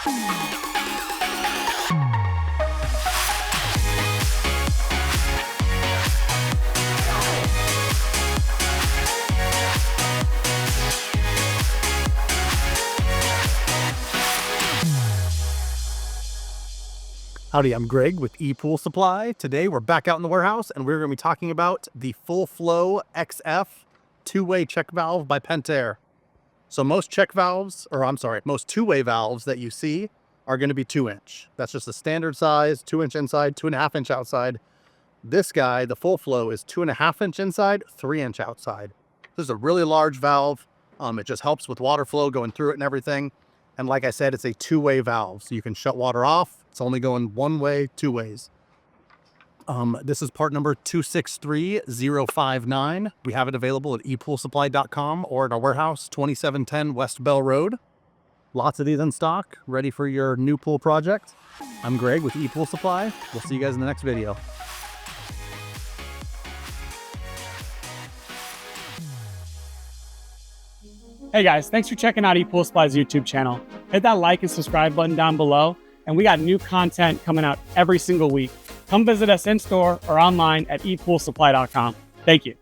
Howdy, I'm Greg with ePoolSupply. Today we're back out in the warehouse and we're going to be talking about the Full Flow XF two-way check valve by Pentair. So most most two-way valves that you see are going to be 2-inch. That's just a standard size, 2-inch inside, 2.5-inch outside. This guy, the Full Flow, is 2.5-inch inside, 3-inch outside. This is a really large valve. It just helps with water flow going through it and everything. And like I said, it's a two-way valve, so you can shut water off. It's only going one way, 2 ways. This is part number 263059. We have it available at ePoolSupply.com or at our warehouse, 2710 West Bell Road. Lots of these in stock, ready for your new pool project. I'm Greg with ePoolSupply. We'll see you guys in the next video. Hey guys, thanks for checking out ePoolSupply's YouTube channel. Hit that like and subscribe button down below, and we got new content coming out every single week. Come visit us in store or online at ePoolSupply.com. Thank you.